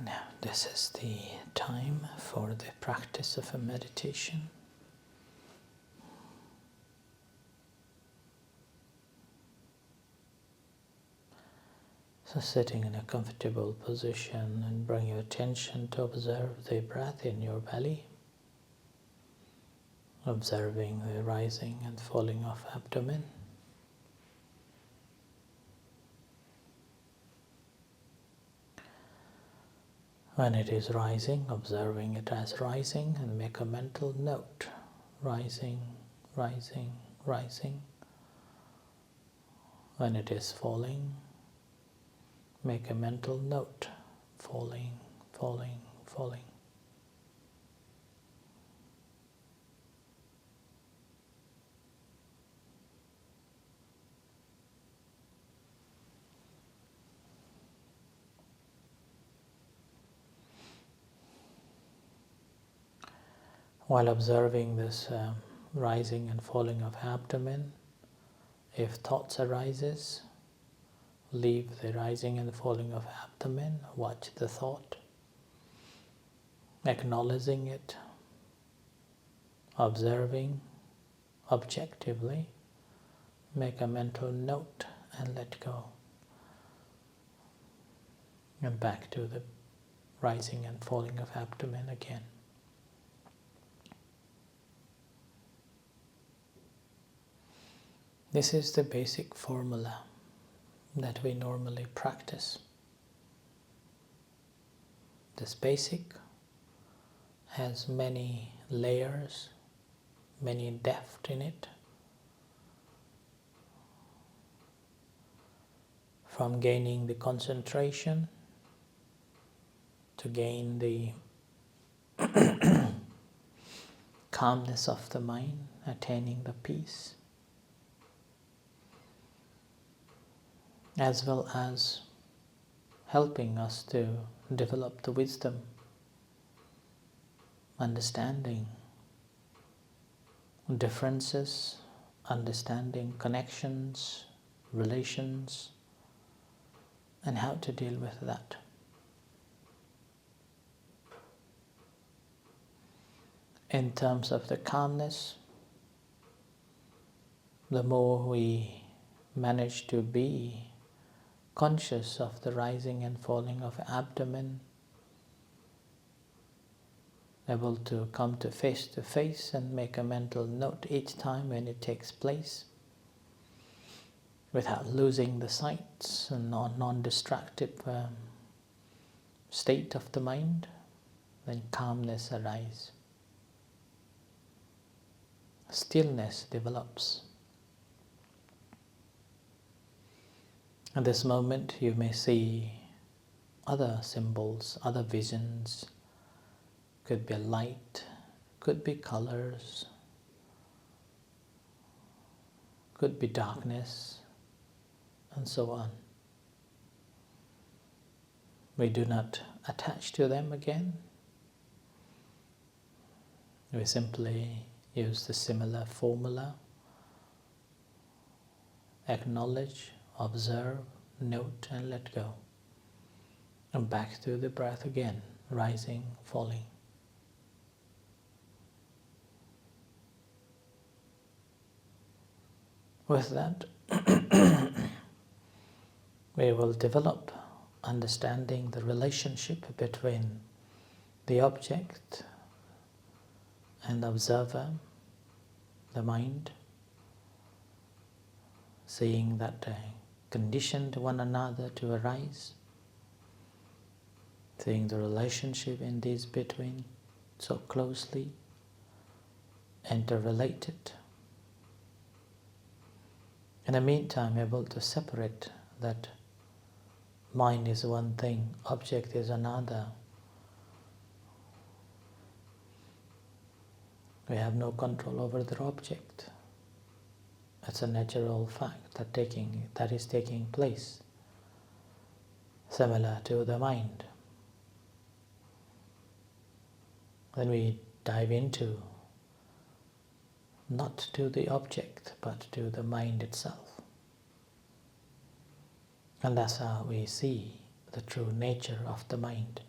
Now, this is the time for the practice of a meditation. So sitting in a comfortable position and bring your attention to observe the breath in your belly, observing the rising and falling of abdomen. When it is rising, observing it as rising and make a mental note. Rising, rising, rising. When it is falling, make a mental note. Falling, falling, falling. While observing this rising and falling of abdomen, if thoughts arises, leave the rising and falling of abdomen, watch the thought, acknowledging it, observing objectively, make a mental note and let go. And back to the rising and falling of abdomen again. This is the basic formula that we normally practice. This basic has many layers, many depth in it. From gaining the concentration to gain the calmness of the mind, attaining the peace, as well as helping us to develop the wisdom, understanding differences, understanding connections, relations, and how to deal with that. In terms of the calmness, the more we manage to be conscious of the rising and falling of abdomen, able to come to face and make a mental note each time when it takes place, without losing the sights and non-destructive state of the mind, then calmness arises. Stillness develops. At this moment you may see other symbols, other visions. Could be light, could be colors, could be darkness, and so on. We do not attach to them again. We simply use the similar formula. Acknowledge, observe, note, and let go. And back to the breath again, rising, falling. With that, we will develop understanding the relationship between the object and the observer, the mind, seeing that they conditioned one another to arise, seeing the relationship in these between so closely interrelated. In the meantime, able to separate that mind is one thing, object is another. We have no control over the object. It's a natural fact that is taking place, similar to the mind. Then we dive into not to the object, but to the mind itself. And that's how we see the true nature of the mind.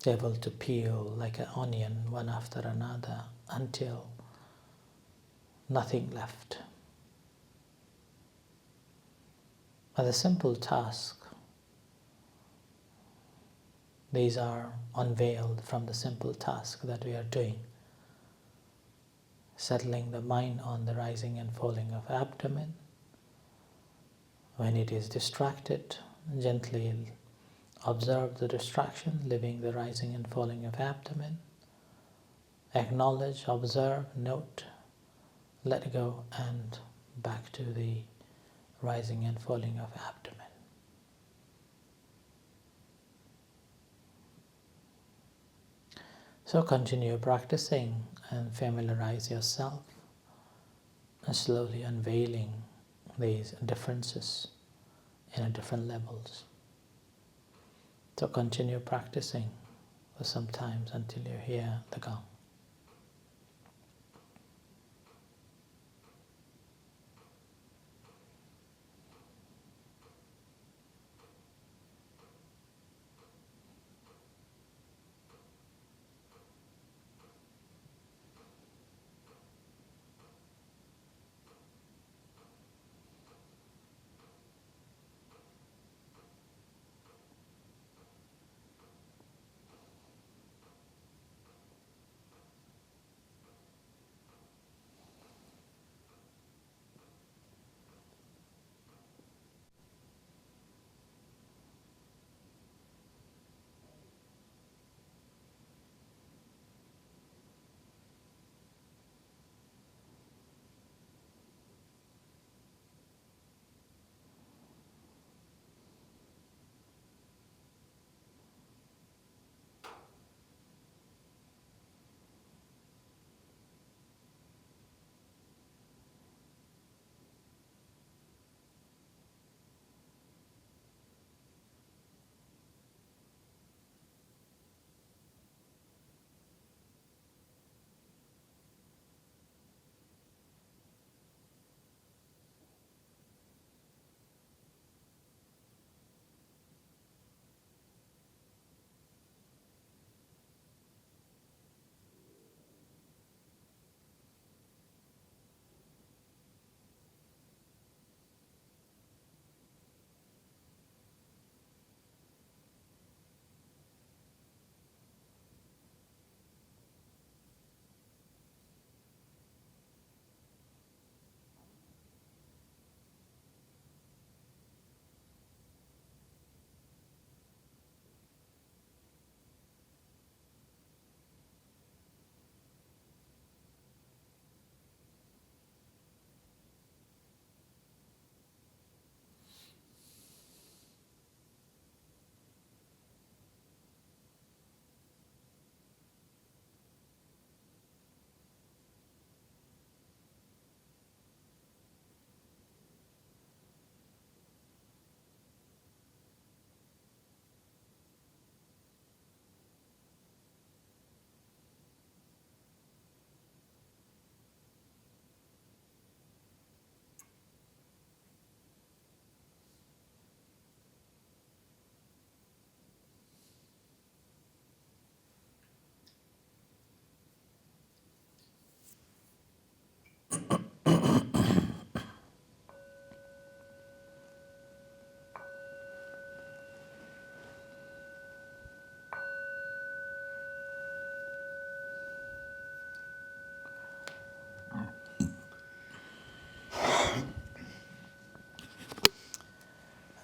able to peel like an onion one after another until nothing left. But a simple task, these are unveiled from the simple task that we are doing. Settling the mind on the rising and falling of abdomen. When it is distracted, gently observe the distraction, leaving the rising and falling of abdomen. Acknowledge, observe, note, let go, and back to the rising and falling of abdomen. So continue practicing and familiarize yourself, and slowly unveiling these differences in different levels. So continue practicing for some time until you hear the gong.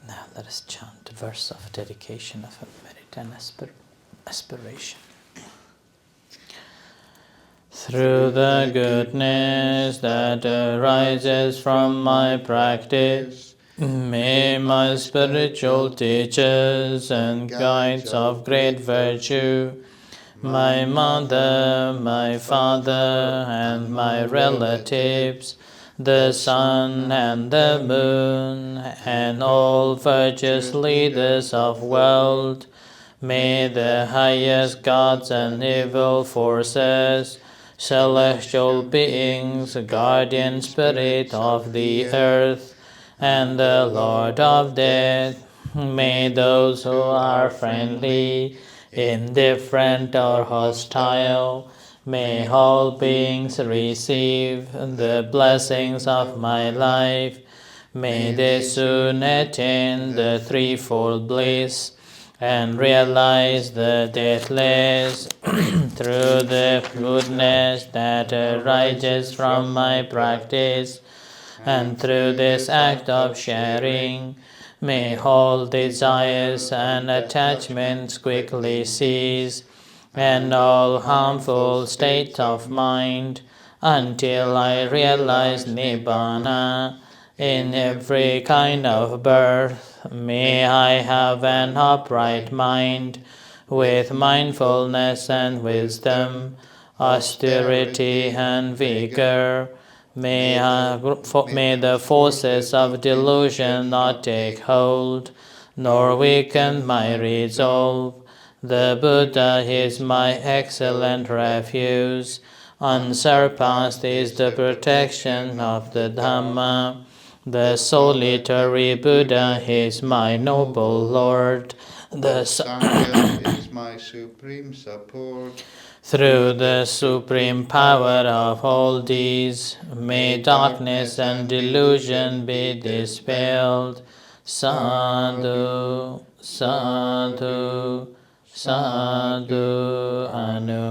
Now let us chant a verse of dedication of a merit and aspiration. Through the goodness that arises from my practice, may my spiritual teachers and guides of great virtue, my mother, my father, and my relatives, the sun and the moon, and all virtuous leaders of world, may the highest gods and evil forces, celestial beings, guardian spirit of the earth, and the Lord of death, may those who are friendly, indifferent or hostile. May all beings receive the blessings of my life. May they soon attain the threefold bliss and realize the deathless through the goodness that arises from my practice. And through this act of sharing, may all desires and attachments quickly cease, and all harmful states of mind, until I realize Nibbana in every kind of birth. May I have an upright mind, with mindfulness and wisdom, austerity and vigor. May the forces of delusion not take hold, nor weaken my resolve. The Buddha is my excellent refuge. Unsurpassed is the protection of the Dhamma. The solitary Buddha is my noble Lord. The Sangha is my supreme support. Through the supreme power of all these, may darkness and delusion be dispelled. Sadhu, sadhu, sadhu, anumodami.